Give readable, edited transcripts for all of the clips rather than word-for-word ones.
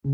Have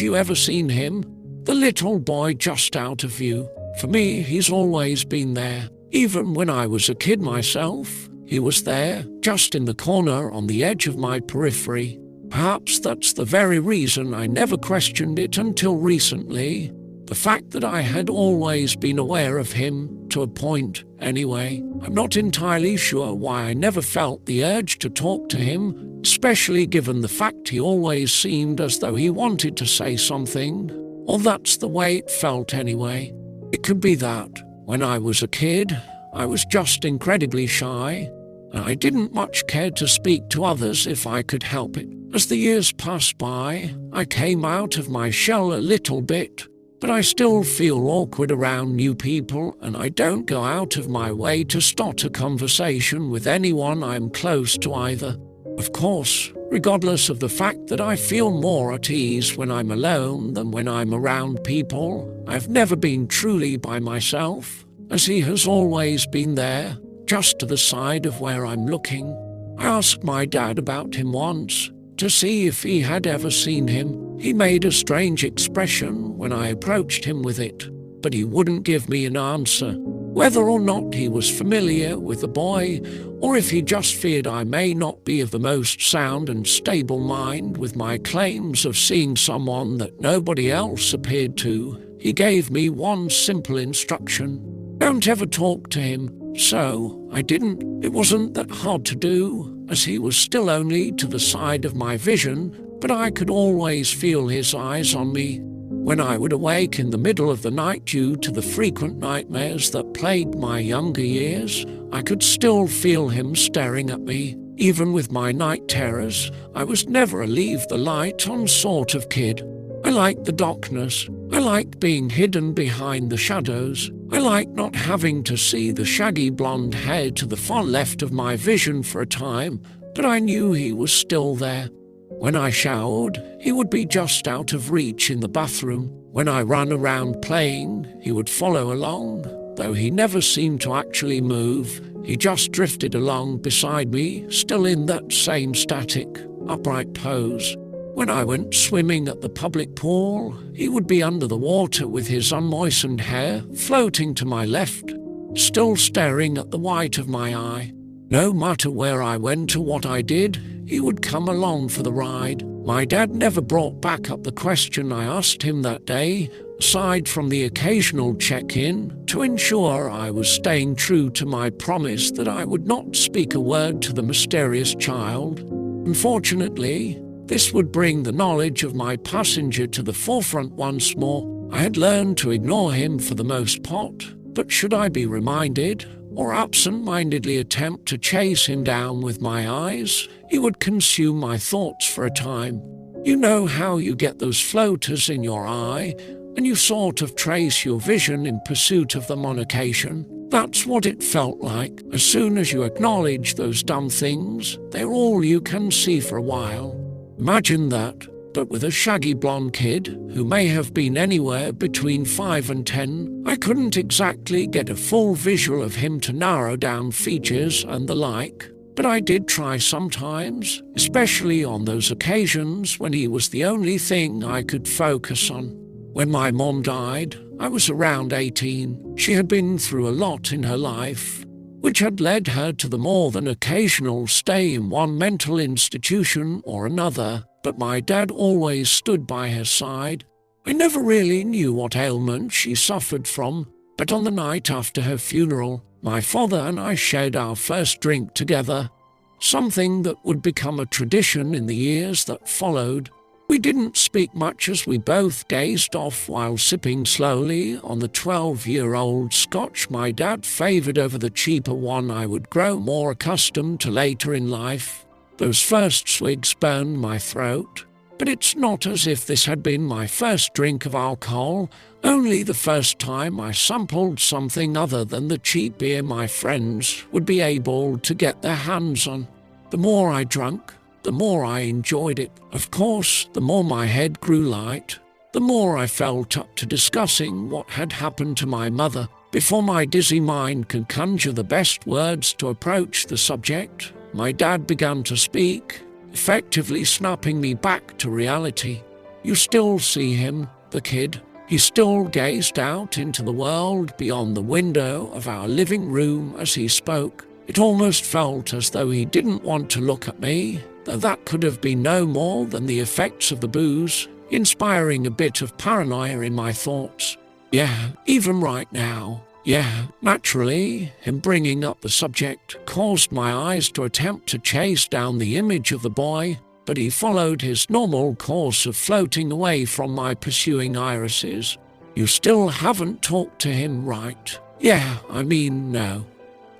you ever seen him? The little boy just out of view. For me, he's always been there. Even when I was a kid myself, he was there, just in the corner on the edge of my periphery. Perhaps that's the very reason I never questioned it until recently. The fact that I had always been aware of him, to a point anyway. I'm not entirely sure why I never felt the urge to talk to him, especially given the fact he always seemed as though he wanted to say something. Or that's the way it felt anyway. It could be that, when I was a kid, I was just incredibly shy, and I didn't much care to speak to others if I could help it. As the years passed by, I came out of my shell a little bit, but I still feel awkward around new people, and I don't go out of my way to start a conversation with anyone I'm close to either. Of course, regardless of the fact that I feel more at ease when I'm alone than when I'm around people, I've never been truly by myself, as he has always been there, just to the side of where I'm looking. I asked my dad about him once, to see if he had ever seen him. He made a strange expression when I approached him with it, but he wouldn't give me an answer. Whether or not he was familiar with the boy, or if he just feared I may not be of the most sound and stable mind with my claims of seeing someone that nobody else appeared to, he gave me one simple instruction: don't ever talk to him. So I didn't. It wasn't that hard to do, as he was still only to the side of my vision, but I could always feel his eyes on me. When I would awake in the middle of the night due to the frequent nightmares that plagued my younger years, I could still feel him staring at me. Even with my night terrors, I was never a leave the light on sort of kid. I liked the darkness. I liked being hidden behind the shadows. I liked not having to see the shaggy blonde hair to the far left of my vision for a time, but I knew he was still there. When I showered, he would be just out of reach in the bathroom. When I ran around playing, he would follow along, though he never seemed to actually move. He just drifted along beside me, still in that same static, upright pose. When I went swimming at the public pool, he would be under the water with his unmoistened hair floating to my left, still staring at the white of my eye. No matter where I went or what I did, he would come along for the ride. My dad never brought back up the question I asked him that day, aside from the occasional check-in, to ensure I was staying true to my promise that I would not speak a word to the mysterious child. Unfortunately, this would bring the knowledge of my passenger to the forefront once more. I had learned to ignore him for the most part, but should I be reminded, or absent-mindedly attempt to chase him down with my eyes, he would consume my thoughts for a time. You know how you get those floaters in your eye, and you sort of trace your vision in pursuit of them on occasion? That's what it felt like. As soon as you acknowledge those dumb things, they're all you can see for a while. Imagine that, but with a shaggy blonde kid, who may have been anywhere between 5 and 10, I couldn't exactly get a full visual of him to narrow down features and the like, but I did try sometimes, especially on those occasions when he was the only thing I could focus on. When my mom died, I was around 18. She had been through a lot in her life, which had led her to the more than occasional stay in one mental institution or another, but my dad always stood by her side. I never really knew what ailment she suffered from, but on the night after her funeral, my father and I shared our first drink together, something that would become a tradition in the years that followed. We didn't speak much as we both gazed off while sipping slowly on the 12-year-old scotch my dad favoured over the cheaper one I would grow more accustomed to later in life. Those first swigs burned my throat, but it's not as if this had been my first drink of alcohol, only the first time I sampled something other than the cheap beer my friends would be able to get their hands on. The more I drank, the more I enjoyed it. Of course, the more my head grew light, the more I felt up to discussing what had happened to my mother. Before my dizzy mind could conjure the best words to approach the subject, my dad began to speak, effectively snapping me back to reality. You still see him, the kid. He still gazed out into the world beyond the window of our living room as he spoke. It almost felt as though he didn't want to look at me, though that could have been no more than the effects of the booze, inspiring a bit of paranoia in my thoughts. Yeah, even right now. Yeah, naturally, him bringing up the subject caused my eyes to attempt to chase down the image of the boy, but he followed his normal course of floating away from my pursuing irises. You still haven't talked to him, right? Yeah, I mean, no.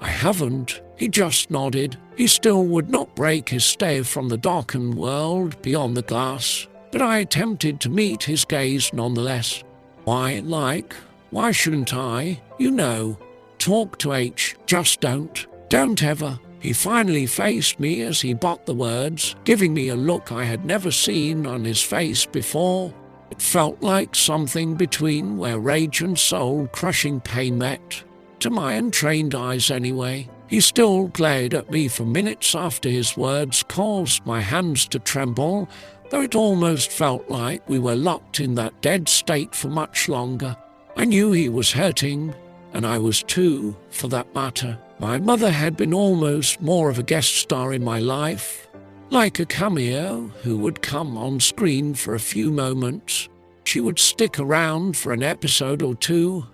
I haven't. He just nodded. He still would not break his stare from the darkened world beyond the glass, but I attempted to meet his gaze nonetheless. Why shouldn't I? You know. Talk to H, just don't. Don't ever. He finally faced me as he bought the words, giving me a look I had never seen on his face before. It felt like something between where rage and soul-crushing pain met. To my untrained eyes anyway. He still glared at me for minutes after his words caused my hands to tremble, though it almost felt like we were locked in that dead state for much longer. I knew he was hurting, and I was too, for that matter. My mother had been almost more of a guest star in my life, like a cameo who would come on screen for a few moments. She would stick around for an episode or two,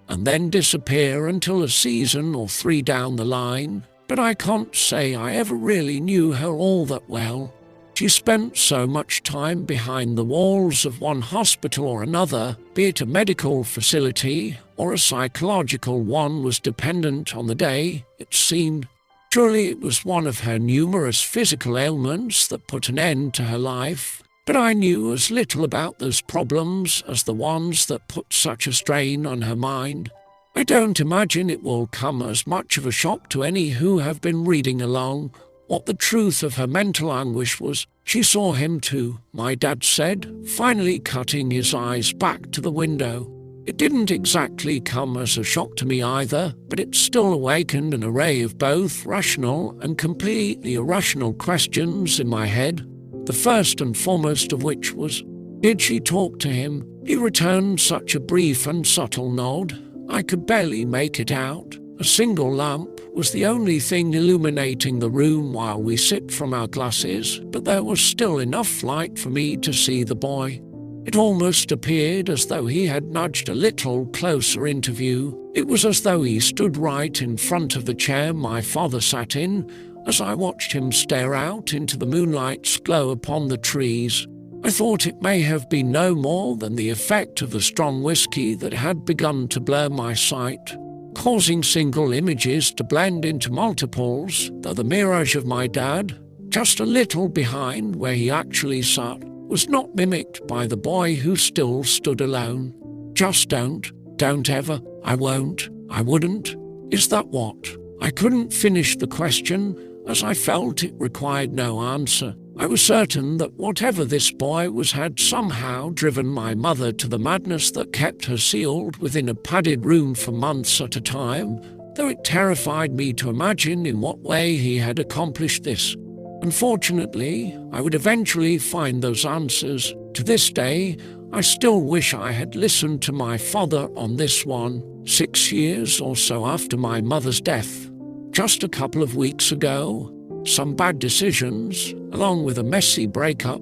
and then disappear until a season or 3 down the line, but I can't say I ever really knew her all that well. She spent so much time behind the walls of one hospital or another, be it a medical facility or a psychological one was dependent on the day, it seemed. Surely it was one of her numerous physical ailments that put an end to her life, but I knew as little about those problems as the ones that put such a strain on her mind. I don't imagine it will come as much of a shock to any who have been reading along what the truth of her mental anguish was. She saw him too, my dad said, finally cutting his eyes back to the window. It didn't exactly come as a shock to me either, but it still awakened an array of both rational and completely irrational questions in my head. The first and foremost of which was, did she talk to him? He returned such a brief and subtle nod, I could barely make it out. A single lamp was the only thing illuminating the room while we sipped from our glasses, but there was still enough light for me to see the boy. It almost appeared as though he had nudged a little closer into view. It was as though he stood right in front of the chair my father sat in, as I watched him stare out into the moonlight's glow upon the trees. I thought it may have been no more than the effect of the strong whiskey that had begun to blur my sight, causing single images to blend into multiples, though the mirage of my dad, just a little behind where he actually sat, was not mimicked by the boy who still stood alone. Just don't ever, I won't, I wouldn't. Is that what? I couldn't finish the question, as I felt it required no answer. I was certain that whatever this boy was had somehow driven my mother to the madness that kept her sealed within a padded room for months at a time, though it terrified me to imagine in what way he had accomplished this. Unfortunately, I would eventually find those answers. To this day, I still wish I had listened to my father on this one, 6 years or so after my mother's death. Just a couple of weeks ago, some bad decisions, along with a messy breakup,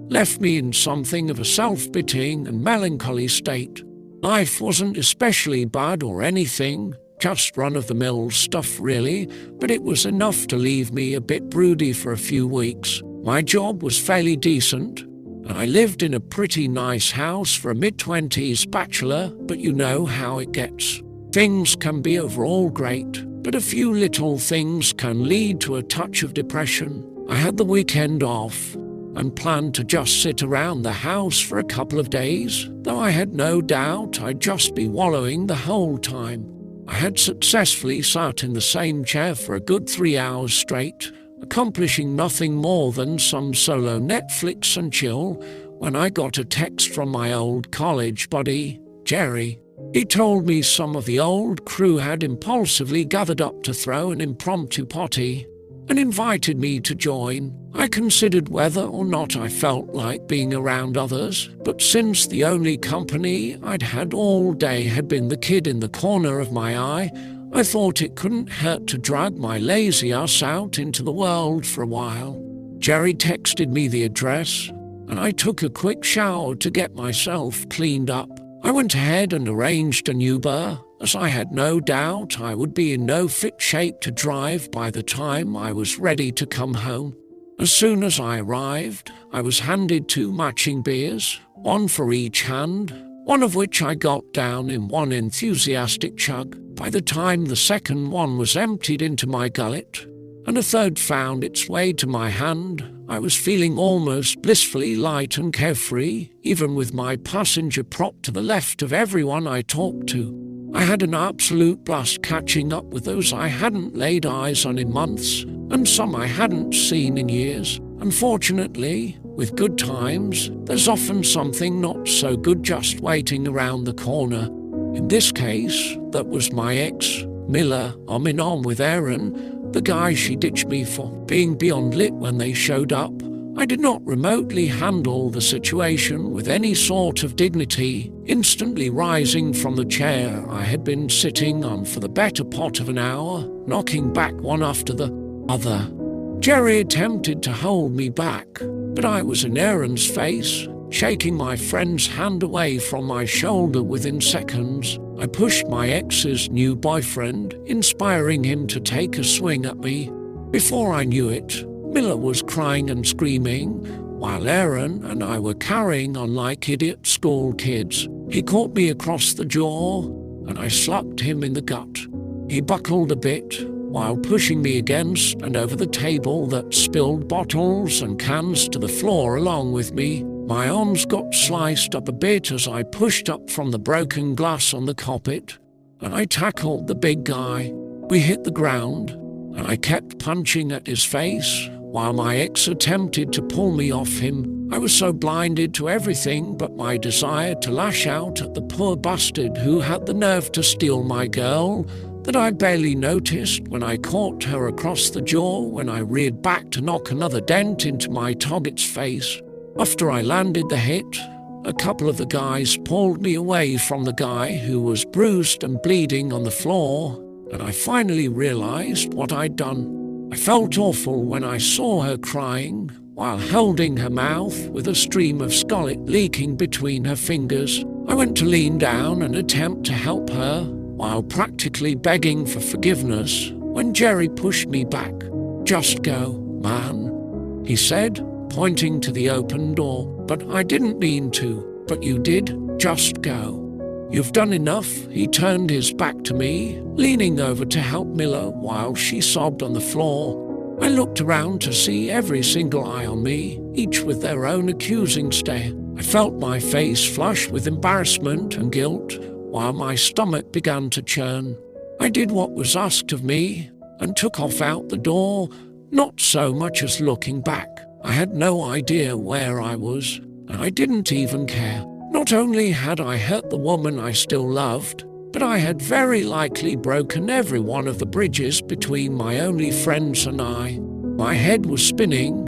left me in something of a self-pitying and melancholy state. Life wasn't especially bad or anything, just run-of-the-mill stuff really, but it was enough to leave me a bit broody for a few weeks. My job was fairly decent, and I lived in a pretty nice house for a mid-20s bachelor, but you know how it gets. Things can be overall great, but a few little things can lead to a touch of depression. I had the weekend off and planned to just sit around the house for a couple of days, though I had no doubt I'd just be wallowing the whole time. I had successfully sat in the same chair for a good 3 hours straight, accomplishing nothing more than some solo Netflix and chill, when I got a text from my old college buddy, Jerry. He told me some of the old crew had impulsively gathered up to throw an impromptu party and invited me to join. I considered whether or not I felt like being around others, but since the only company I'd had all day had been the kid in the corner of my eye, I thought it couldn't hurt to drag my lazy ass out into the world for a while. Jerry texted me the address, and I took a quick shower to get myself cleaned up. I went ahead and arranged an Uber, as I had no doubt I would be in no fit shape to drive by the time I was ready to come home. As soon as I arrived, I was handed 2 matching beers, one for each hand, one of which I got down in one enthusiastic chug. By the time the second one was emptied into my gullet, and a third found its way to my hand, I was feeling almost blissfully light and carefree, even with my passenger prop to the left of everyone I talked to. I had an absolute blast catching up with those I hadn't laid eyes on in months, and some I hadn't seen in years. Unfortunately, with good times, there's often something not so good just waiting around the corner. In this case, that was my ex, Miller, arming on with Aaron, the guy she ditched me for, being beyond lit when they showed up. I did not remotely handle the situation with any sort of dignity, instantly rising from the chair I had been sitting on for the better part of an hour, knocking back one after the other. Jerry attempted to hold me back, but I was in Aaron's face, shaking my friend's hand away from my shoulder within seconds. I pushed my ex's new boyfriend, inspiring him to take a swing at me. Before I knew it, Miller was crying and screaming, while Aaron and I were carrying on like idiot school kids. He caught me across the jaw, and I slapped him in the gut. He buckled a bit, while pushing me against and over the table that spilled bottles and cans to the floor along with me. My arms got sliced up a bit as I pushed up from the broken glass on the carpet, and I tackled the big guy. We hit the ground, and I kept punching at his face, while my ex attempted to pull me off him. I was so blinded to everything but my desire to lash out at the poor bastard who had the nerve to steal my girl that I barely noticed when I caught her across the jaw when I reared back to knock another dent into my target's face. After I landed the hit, a couple of the guys pulled me away from the guy who was bruised and bleeding on the floor, and I finally realized what I'd done. I felt awful when I saw her crying while holding her mouth with a stream of scarlet leaking between her fingers. I went to lean down and attempt to help her while practically begging for forgiveness when Jerry pushed me back. "Just go, man," he said, pointing to the open door. "But I didn't mean to." "But you did. Just go. You've done enough." He turned his back to me, leaning over to help Miller while she sobbed on the floor. I looked around to see every single eye on me, each with their own accusing stare. I felt my face flush with embarrassment and guilt, while my stomach began to churn. I did what was asked of me and took off out the door, not so much as looking back. I had no idea where I was, and I didn't even care. Not only had I hurt the woman I still loved, but I had very likely broken every one of the bridges between my only friends and I. My head was spinning,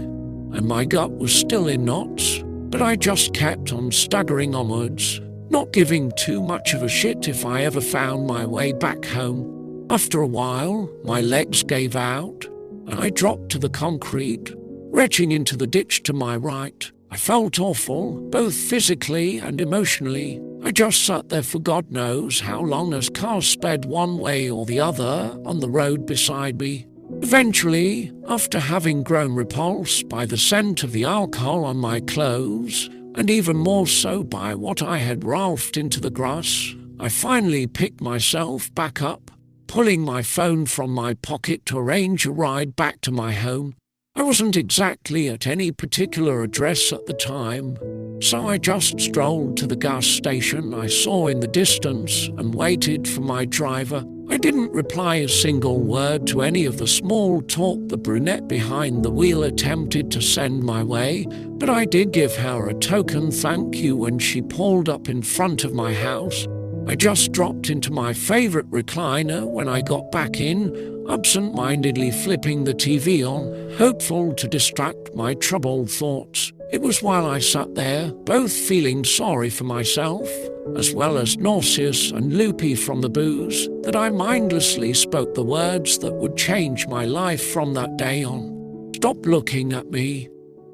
and my gut was still in knots, but I just kept on staggering onwards, not giving too much of a shit if I ever found my way back home. After a while, my legs gave out, and I dropped to the concrete, retching into the ditch to my right. I felt awful, both physically and emotionally. I just sat there for God knows how long as cars sped one way or the other on the road beside me. Eventually, after having grown repulsed by the scent of the alcohol on my clothes, and even more so by what I had ralphed into the grass, I finally picked myself back up, pulling my phone from my pocket to arrange a ride back to my home. I wasn't exactly at any particular address at the time, so I just strolled to the gas station I saw in the distance and waited for my driver. I didn't reply a single word to any of the small talk the brunette behind the wheel attempted to send my way, but I did give her a token thank you when she pulled up in front of my house. I just dropped into my favorite recliner when I got back in, absent-mindedly flipping the TV on, hopeful to distract my troubled thoughts. It was while I sat there, both feeling sorry for myself, as well as nauseous and loopy from the booze, that I mindlessly spoke the words that would change my life from that day on. "Stop looking at me,"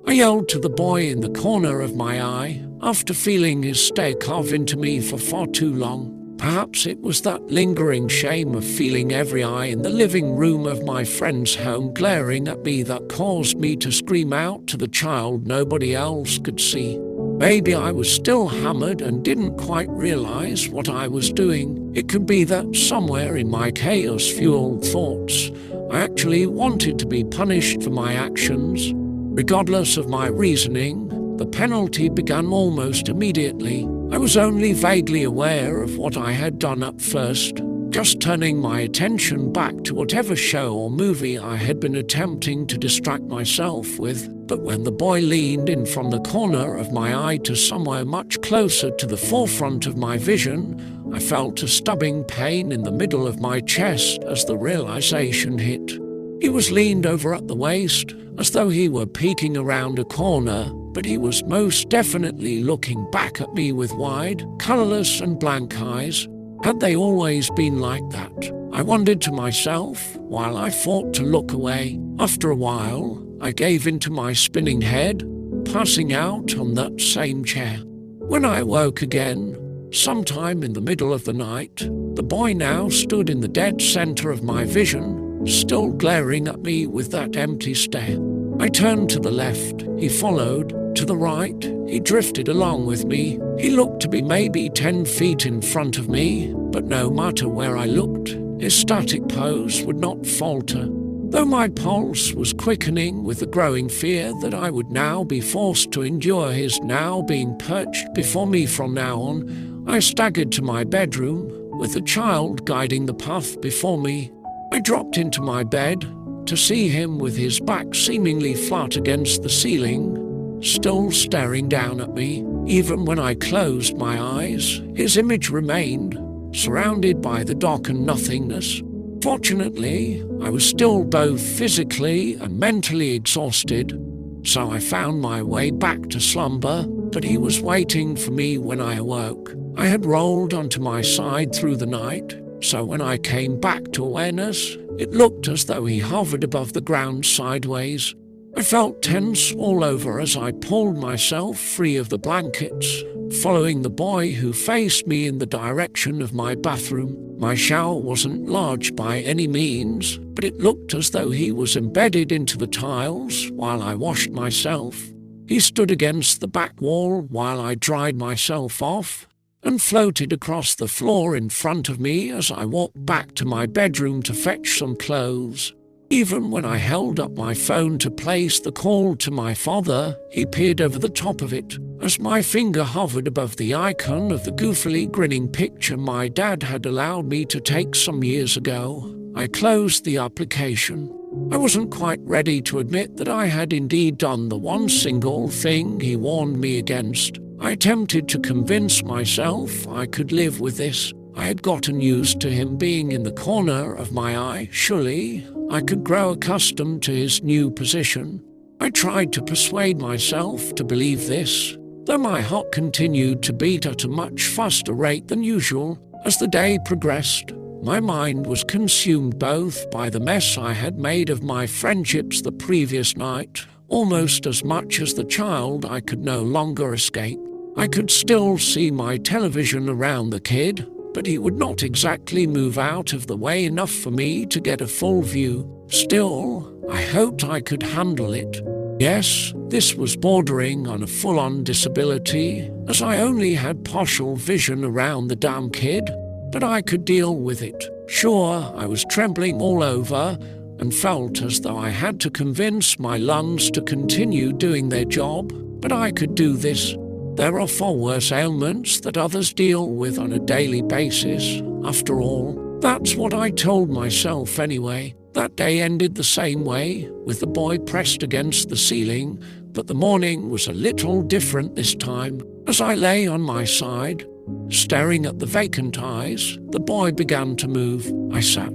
I yelled to the boy in the corner of my eye, after feeling his stare carve into me for far too long. Perhaps it was that lingering shame of feeling every eye in the living room of my friend's home glaring at me that caused me to scream out to the child nobody else could see. Maybe I was still hammered and didn't quite realize what I was doing. It could be that somewhere in my chaos-fueled thoughts, I actually wanted to be punished for my actions. Regardless of my reasoning, the penalty began almost immediately. I was only vaguely aware of what I had done at first, just turning my attention back to whatever show or movie I had been attempting to distract myself with. But when the boy leaned in from the corner of my eye to somewhere much closer to the forefront of my vision, I felt a stabbing pain in the middle of my chest as the realization hit. He was leaned over at the waist, as though he were peeking around a corner, but he was most definitely looking back at me with wide, colourless and blank eyes. Had they always been like that? I wondered to myself, while I fought to look away. After a while, I gave into my spinning head, passing out on that same chair. When I woke again, sometime in the middle of the night, the boy now stood in the dead centre of my vision, still glaring at me with that empty stare. I turned to the left, he followed. To the right, he drifted along with me. He looked to be maybe 10 feet in front of me, but no matter where I looked, his static pose would not falter. Though my pulse was quickening with the growing fear that I would now be forced to endure his now being perched before me from now on, I staggered to my bedroom, with the child guiding the path before me. I dropped into my bed to see him with his back seemingly flat against the ceiling, still staring down at me. Even when I closed my eyes, his image remained, surrounded by the darkened nothingness. Fortunately, I was still both physically and mentally exhausted, so I found my way back to slumber, but he was waiting for me when I awoke. I had rolled onto my side through the night, so when I came back to awareness, it looked as though he hovered above the ground sideways. I felt tense all over as I pulled myself free of the blankets, following the boy who faced me in the direction of my bathroom. My shower wasn't large by any means, but it looked as though he was embedded into the tiles while I washed myself. He stood against the back wall while I dried myself off, and floated across the floor in front of me as I walked back to my bedroom to fetch some clothes. Even when I held up my phone to place the call to my father, he peered over the top of it. As my finger hovered above the icon of the goofily grinning picture my dad had allowed me to take some years ago, I closed the application. I wasn't quite ready to admit that I had indeed done the one single thing he warned me against. I attempted to convince myself I could live with this. I had gotten used to him being in the corner of my eye. Surely I could grow accustomed to his new position. I tried to persuade myself to believe this, though my heart continued to beat at a much faster rate than usual. As the day progressed, my mind was consumed both by the mess I had made of my friendships the previous night, almost as much as the child I could no longer escape. I could still see my television around the kid, but he would not exactly move out of the way enough for me to get a full view. Still, I hoped I could handle it. Yes, this was bordering on a full-on disability, as I only had partial vision around the damn kid, but I could deal with it. Sure, I was trembling all over and felt as though I had to convince my lungs to continue doing their job, but I could do this. There are far worse ailments that others deal with on a daily basis. After all, that's what I told myself anyway. That day ended the same way, with the boy pressed against the ceiling, but the morning was a little different this time. As I lay on my side, Staring at the vacant eyes, the boy began to move. I sat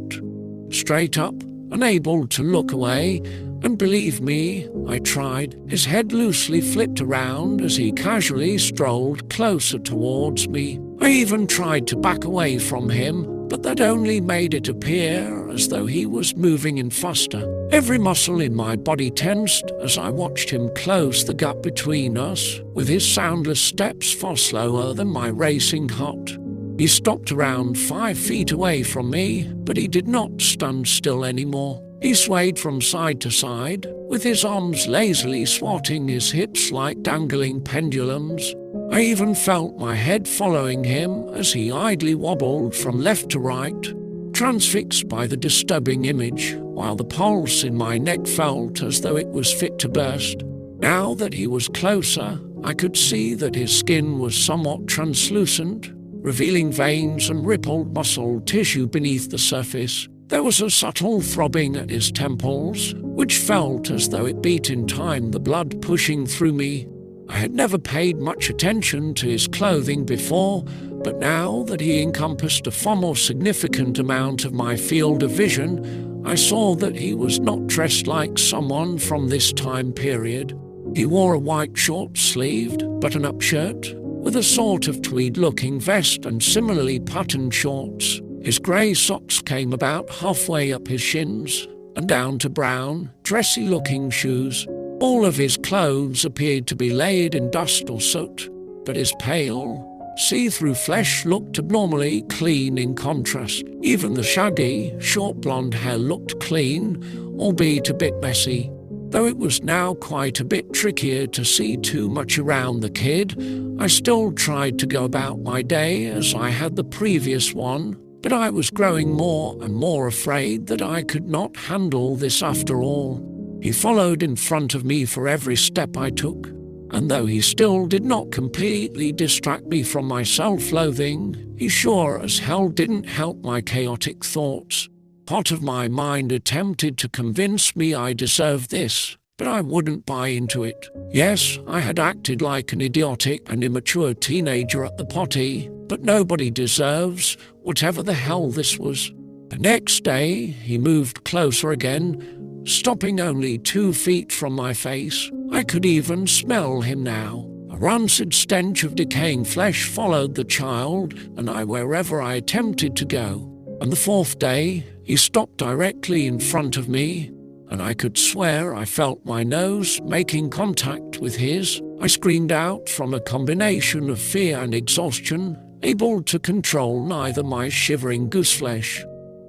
straight up, unable to look away, and believe me, I tried. His head loosely flipped around as he casually strolled closer towards me. I even tried to back away from him, but that only made it appear as though he was moving in faster. Every muscle in my body tensed as I watched him close the gap between us, with his soundless steps far slower than my racing heart. He stopped around 5 feet away from me, but he did not stand still anymore. He swayed from side to side, with his arms lazily swatting his hips like dangling pendulums. I even felt my head following him as he idly wobbled from left to right, transfixed by the disturbing image, while the pulse in my neck felt as though it was fit to burst. Now that he was closer, I could see that his skin was somewhat translucent, revealing veins and rippled muscle tissue beneath the surface. There was a subtle throbbing at his temples, which felt as though it beat in time, the blood pushing through me. I had never paid much attention to his clothing before, but now that he encompassed a far more significant amount of my field of vision, I saw that he was not dressed like someone from this time period. He wore a white short-sleeved, button-up shirt, with a sort of tweed-looking vest and similarly patterned shorts. His grey socks came about halfway up his shins, and down to brown, dressy-looking shoes. All of his clothes appeared to be laid in dust or soot, but his pale, see-through flesh looked abnormally clean in contrast. Even the shaggy, short blonde hair looked clean, albeit a bit messy. Though it was now quite a bit trickier to see too much around the kid, I still tried to go about my day as I had the previous one. But I was growing more and more afraid that I could not handle this after all. He followed in front of me for every step I took, and though he still did not completely distract me from my self-loathing, he sure as hell didn't help my chaotic thoughts. Part of my mind attempted to convince me I deserved this, but I wouldn't buy into it. Yes, I had acted like an idiotic and immature teenager at the potty, but nobody deserves whatever the hell this was. The next day, he moved closer again, stopping only 2 feet from my face. I could even smell him now. A rancid stench of decaying flesh followed the child and I wherever I attempted to go. On the 4th day, he stopped directly in front of me, and I could swear I felt my nose making contact with his. I screamed out from a combination of fear and exhaustion, able to control neither my shivering gooseflesh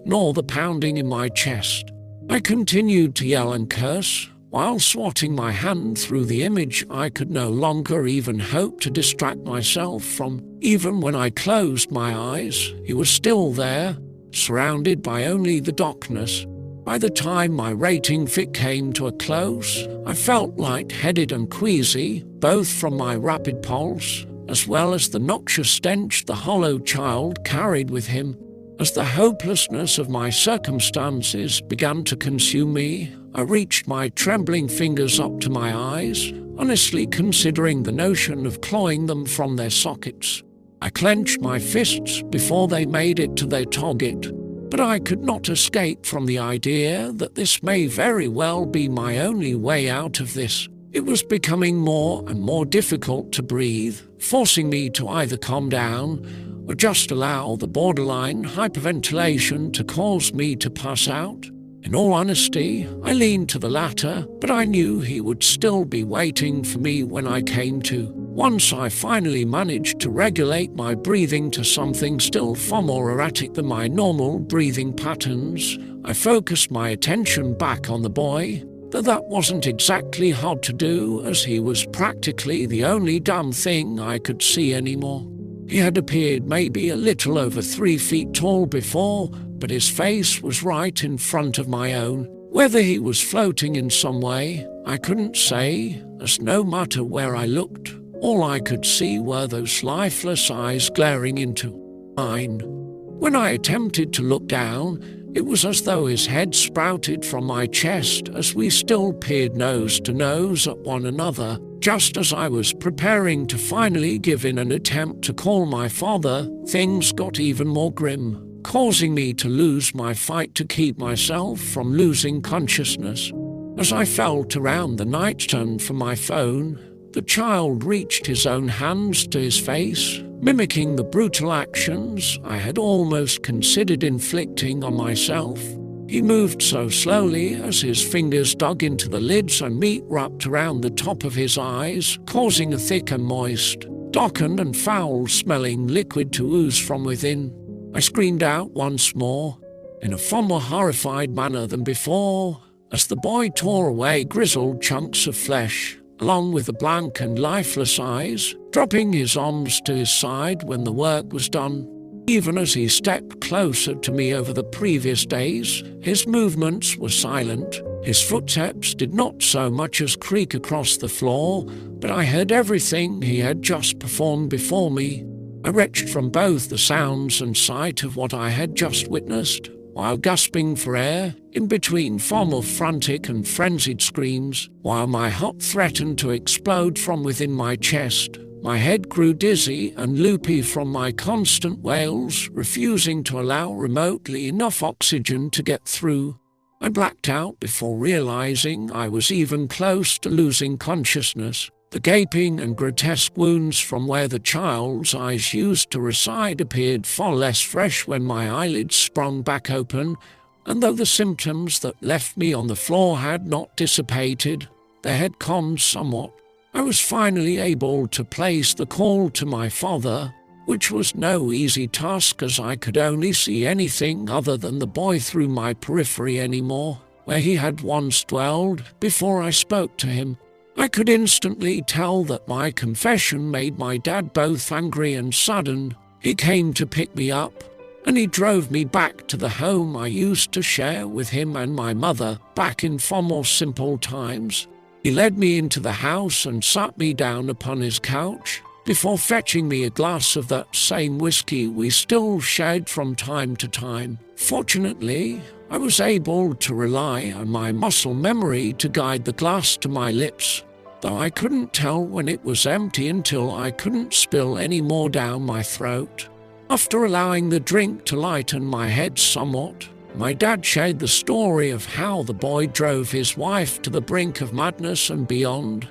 nor the pounding in my chest. I continued to yell and curse, while swatting my hand through the image I could no longer even hope to distract myself from. Even when I closed my eyes, he was still there, surrounded by only the darkness. By the time my rating fit came to a close, I felt light-headed and queasy, both from my rapid pulse, as well as the noxious stench the hollow child carried with him. As the hopelessness of my circumstances began to consume me, I reached my trembling fingers up to my eyes, honestly considering the notion of clawing them from their sockets. I clenched my fists before they made it to their target, but I could not escape from the idea that this may very well be my only way out of this. It was becoming more and more difficult to breathe, forcing me to either calm down or just allow the borderline hyperventilation to cause me to pass out. In all honesty, I leaned to the latter, but I knew he would still be waiting for me when I came to. Once I finally managed to regulate my breathing to something still far more erratic than my normal breathing patterns, I focused my attention back on the boy, though that wasn't exactly hard to do as he was practically the only damn thing I could see anymore. He had appeared maybe a little over 3 feet tall before, but his face was right in front of my own. Whether he was floating in some way, I couldn't say, as no matter where I looked, all I could see were those lifeless eyes glaring into mine. When I attempted to look down, It was as though his head sprouted from my chest as we still peered nose to nose at one another. Just as I was preparing to finally give in an attempt to call my father, things got even more grim, causing me to lose my fight to keep myself from losing consciousness. As I felt around the nightstand for my phone, the child reached his own hands to his face, mimicking the brutal actions I had almost considered inflicting on myself. He moved so slowly as his fingers dug into the lids and meat wrapped around the top of his eyes, causing a thick and moist, darkened and foul-smelling liquid to ooze from within. I screamed out once more, in a far more horrified manner than before, as the boy tore away grizzled chunks of flesh, along with the blank and lifeless eyes, dropping his arms to his side when the work was done. Even as he stepped closer to me over the previous days, his movements were silent. His footsteps did not so much as creak across the floor, but I heard everything he had just performed before me. I retched from both the sounds and sight of what I had just witnessed, while gasping for air, in between far more frantic and frenzied screams, while my heart threatened to explode from within my chest. My head grew dizzy and loopy from my constant wails, refusing to allow remotely enough oxygen to get through. I blacked out before realizing I was even close to losing consciousness. The gaping and grotesque wounds from where the child's eyes used to reside appeared far less fresh when my eyelids sprung back open, and though the symptoms that left me on the floor had not dissipated, they had calmed somewhat. I was finally able to place the call to my father, which was no easy task as I could only see anything other than the boy through my periphery anymore, where he had once dwelled before I spoke to him. I could instantly tell that my confession made my dad both angry and saddened. He came to pick me up, and he drove me back to the home I used to share with him and my mother back in far more simple times. He led me into the house and sat me down upon his couch, before fetching me a glass of that same whiskey we still shared from time to time. Fortunately, I was able to rely on my muscle memory to guide the glass to my lips, though I couldn't tell when it was empty until I couldn't spill any more down my throat. After allowing the drink to lighten my head somewhat, my dad shared the story of how the boy drove his wife to the brink of madness and beyond,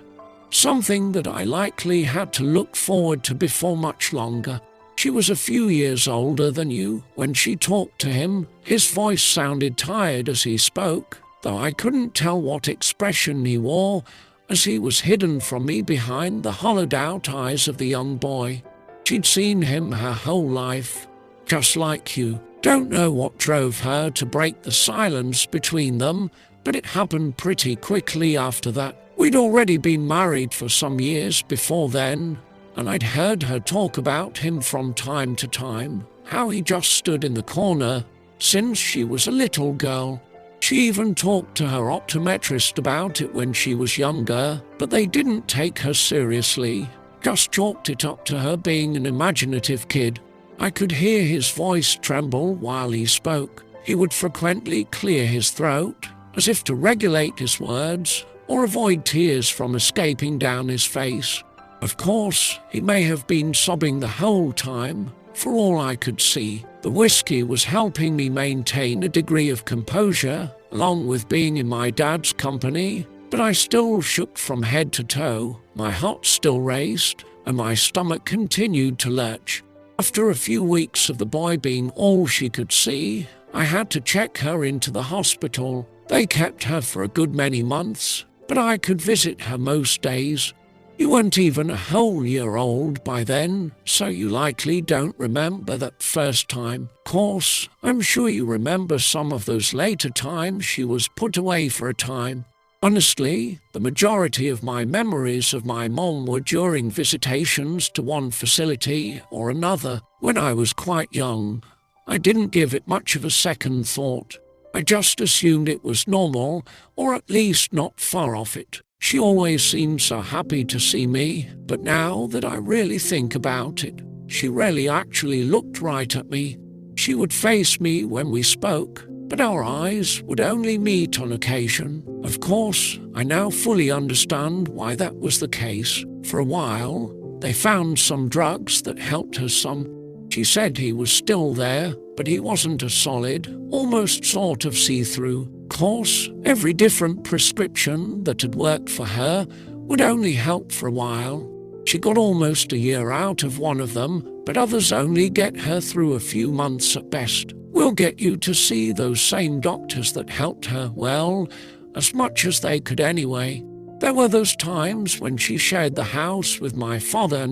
something that I likely had to look forward to before much longer. She was a few years older than you when she talked to him. His voice sounded tired as he spoke, though I couldn't tell what expression he wore, as he was hidden from me behind the hollowed-out eyes of the young boy. She'd seen him her whole life, just like you. Don't know what drove her to break the silence between them, but it happened pretty quickly after that. We'd already been married for some years before then, and I'd heard her talk about him from time to time, how he just stood in the corner since she was a little girl. She even talked to her optometrist about it when she was younger, but they didn't take her seriously, just chalked it up to her being an imaginative kid. I could hear his voice tremble while he spoke. He would frequently clear his throat, as if to regulate his words, or avoid tears from escaping down his face. Of course, he may have been sobbing the whole time, for all I could see. The whiskey was helping me maintain a degree of composure, along with being in my dad's company, but I still shook from head to toe, my heart still raced, and my stomach continued to lurch. After a few weeks of the boy being all she could see, I had to check her into the hospital. They kept her for a good many months, but I could visit her most days. You weren't even a whole year old by then, so you likely don't remember that first time. Of course, I'm sure you remember some of those later times she was put away for a time. Honestly, the majority of my memories of my mom were during visitations to one facility or another. When I was quite young, I didn't give it much of a second thought. I just assumed it was normal, or at least not far off it. She always seemed so happy to see me, but now that I really think about it, she rarely actually looked right at me. She would face me when we spoke, but our eyes would only meet on occasion. Of course, I now fully understand why that was the case. For a while, they found some drugs that helped her some. She said he was still there, but he wasn't a solid, almost sort of see-through. Of course, every different prescription that had worked for her would only help for a while. She got almost a year out of one of them, but others only get her through a few months at best. We'll get you to see those same doctors that helped her, well, as much as they could anyway. There were those times when she shared the house with my father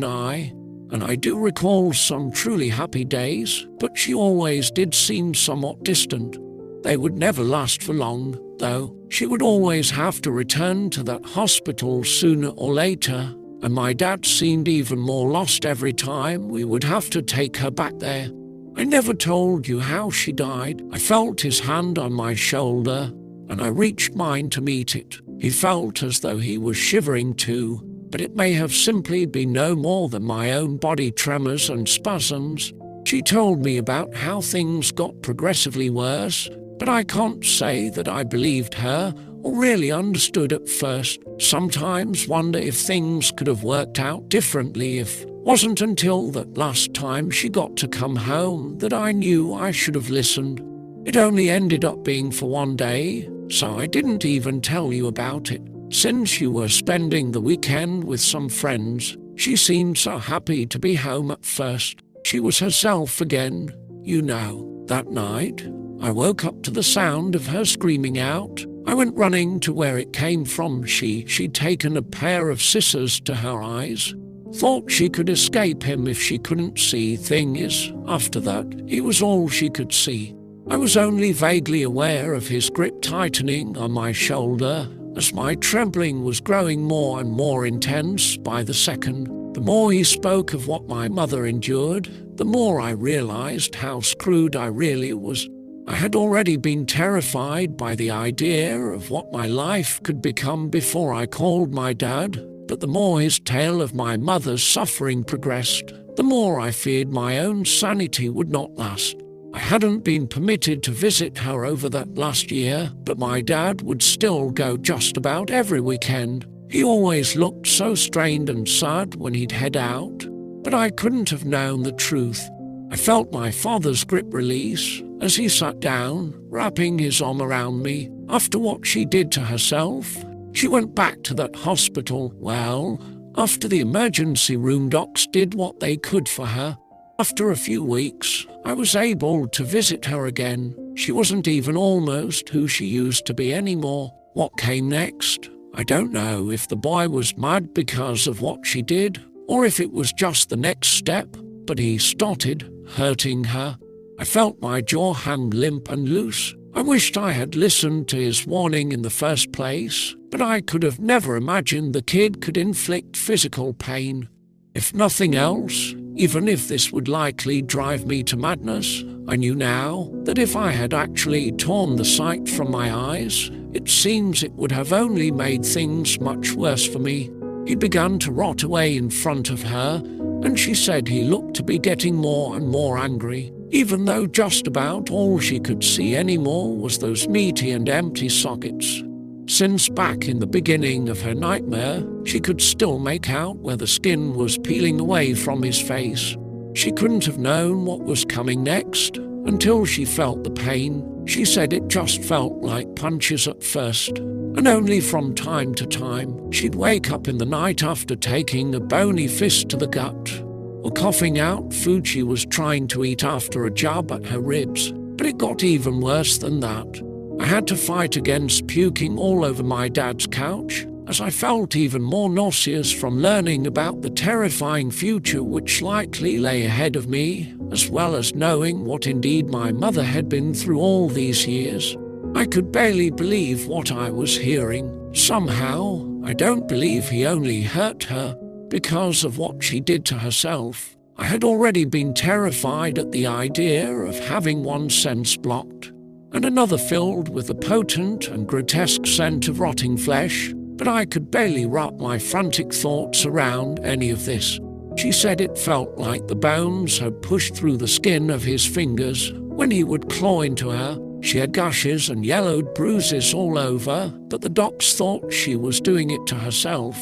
and I do recall some truly happy days, but she always did seem somewhat distant. They would never last for long, though. She would always have to return to that hospital sooner or later, and my dad seemed even more lost every time we would have to take her back there. I never told you how she died. I felt his hand on my shoulder, and I reached mine to meet it. He felt as though he was shivering too, but it may have simply been no more than my own body tremors and spasms. She told me about how things got progressively worse, but I can't say that I believed her or really understood at first. Sometimes wonder if things could have worked out differently. If wasn't until that last time she got to come home that I knew I should have listened. It only ended up being for one day, so I didn't even tell you about it. Since you were spending the weekend with some friends, she seemed so happy to be home at first. She was herself again, you know. That night, I woke up to the sound of her screaming out. I went running to where it came from. She'd taken a pair of scissors to her eyes. Thought she could escape him if she couldn't see. Thing is, after that, he was all she could see. I was only vaguely aware of his grip tightening on my shoulder as my trembling was growing more and more intense by the second. The more he spoke of what my mother endured, the more I realized how screwed I really was. I had already been terrified by the idea of what my life could become before I called my dad, but the more his tale of my mother's suffering progressed, the more I feared my own sanity would not last. I hadn't been permitted to visit her over that last year, but my dad would still go just about every weekend. He always looked so strained and sad when he'd head out, but I couldn't have known the truth. I felt my father's grip release as he sat down, wrapping his arm around me. After what she did to herself, she went back to that hospital. Well, after the emergency room docs did what they could for her. After a few weeks, I was able to visit her again. She wasn't even almost who she used to be anymore. What came next? I don't know if the boy was mad because of what she did, or if it was just the next step, but he started hurting her. I felt my jaw hang limp and loose. I wished I had listened to his warning in the first place, but I could have never imagined the kid could inflict physical pain. If nothing else, even if this would likely drive me to madness, I knew now that if I had actually torn the sight from my eyes, it seems it would have only made things much worse for me. He began to rot away in front of her, and she said he looked to be getting more and more angry, even though just about all she could see anymore was those meaty and empty sockets. Since back in the beginning of her nightmare, she could still make out where the skin was peeling away from his face. She couldn't have known what was coming next until she felt the pain. She said it just felt like punches at first, and only from time to time she'd wake up in the night after taking a bony fist to the gut, or coughing out food she was trying to eat after a jab at her ribs. But it got even worse than that. I had to fight against puking all over my dad's couch, as I felt even more nauseous from learning about the terrifying future which likely lay ahead of me, as well as knowing what indeed my mother had been through all these years. I could barely believe what I was hearing. Somehow, I don't believe he only hurt her because of what she did to herself. I had already been terrified at the idea of having one sense blocked, and another filled with the potent and grotesque scent of rotting flesh, but I could barely wrap my frantic thoughts around any of this. She said it felt like the bones had pushed through the skin of his fingers when he would claw into her. She had gashes and yellowed bruises all over, but the docs thought she was doing it to herself.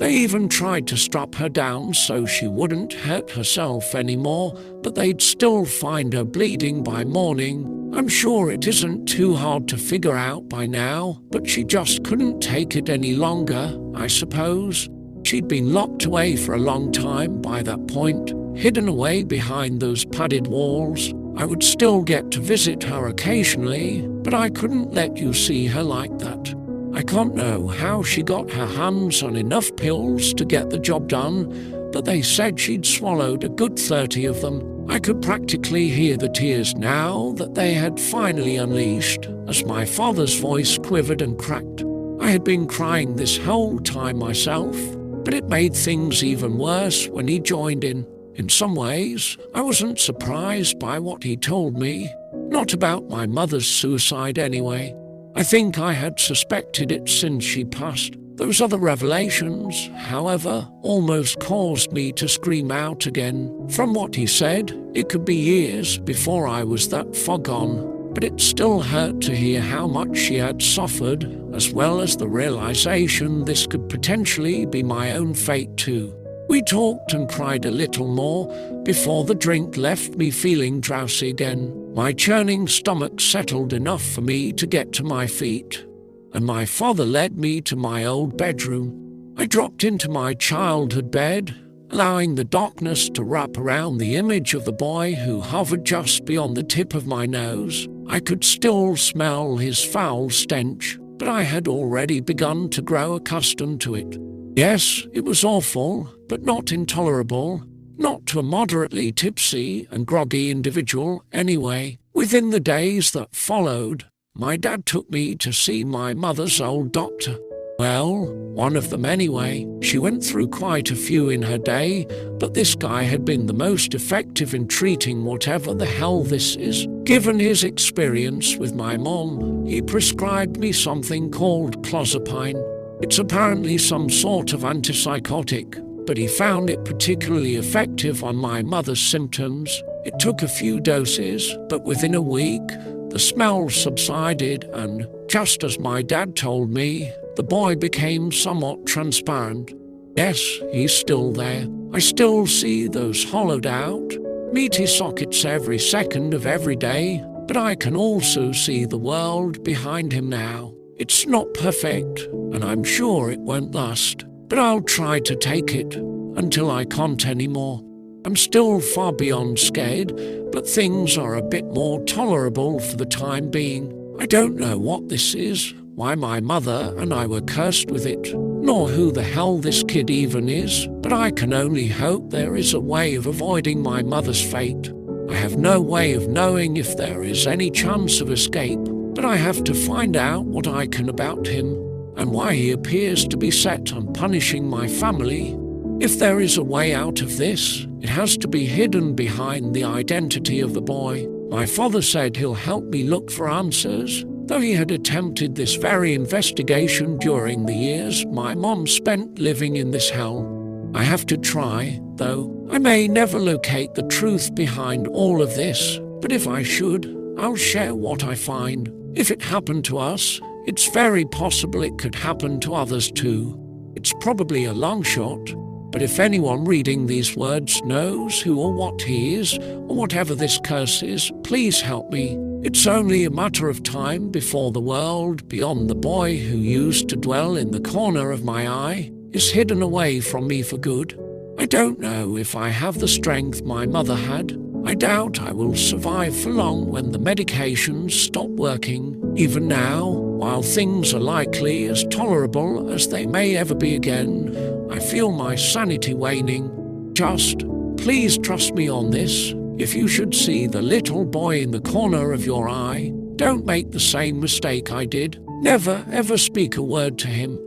They even tried to strap her down so she wouldn't hurt herself anymore, but they'd still find her bleeding by morning. I'm sure it isn't too hard to figure out by now, but she just couldn't take it any longer, I suppose. She'd been locked away for a long time by that point, hidden away behind those padded walls. I would still get to visit her occasionally, but I couldn't let you see her like that. I can't know how she got her hands on enough pills to get the job done, but they said she'd swallowed a good 30 of them. I could practically hear the tears now that they had finally unleashed, as my father's voice quivered and cracked. I had been crying this whole time myself, but it made things even worse when he joined in. In some ways, I wasn't surprised by what he told me, not about my mother's suicide anyway. I think I had suspected it since she passed. Those other revelations, however, almost caused me to scream out again. From what he said, it could be years before I was that far gone, but it still hurt to hear how much she had suffered, as well as the realization this could potentially be my own fate too. We talked and cried a little more before the drink left me feeling drowsy again. My churning stomach settled enough for me to get to my feet, and my father led me to my old bedroom. I dropped into my childhood bed, allowing the darkness to wrap around the image of the boy who hovered just beyond the tip of my nose. I could still smell his foul stench, but I had already begun to grow accustomed to it. Yes, it was awful, but not intolerable. Not to a moderately tipsy and groggy individual, anyway. Within the days that followed, my dad took me to see my mother's old doctor. Well, one of them anyway. She went through quite a few in her day, but this guy had been the most effective in treating whatever the hell this is. Given his experience with my mom, he prescribed me something called clozapine. It's apparently some sort of antipsychotic, but he found it particularly effective on my mother's symptoms. It took a few doses, but within a week, the smell subsided, and just as my dad told me, the boy became somewhat transparent. Yes, he's still there. I still see those hollowed out, meaty sockets every second of every day, but I can also see the world behind him now. It's not perfect, and I'm sure it won't last, but I'll try to take it until I can't anymore. I'm still far beyond scared, but things are a bit more tolerable for the time being. I don't know what this is, why my mother and I were cursed with it, nor who the hell this kid even is, but I can only hope there is a way of avoiding my mother's fate. I have no way of knowing if there is any chance of escape, but I have to find out what I can about him, and why he appears to be set on punishing my family. If there is a way out of this, it has to be hidden behind the identity of the boy. My father said he'll help me look for answers, though he had attempted this very investigation during the years my mom spent living in this hell. I have to try, though. I may never locate the truth behind all of this, but if I should, I'll share what I find. If it happened to us, it's very possible it could happen to others too. It's probably a long shot, but if anyone reading these words knows who or what he is, or whatever this curse is, please help me. It's only a matter of time before the world beyond the boy who used to dwell in the corner of my eye is hidden away from me for good. I don't know if I have the strength my mother had. I doubt I will survive for long when the medications stop working. Even now, while things are likely as tolerable as they may ever be again, I feel my sanity waning. Just, please trust me on this. If you should see the little boy in the corner of your eye, don't make the same mistake I did. Never ever speak a word to him.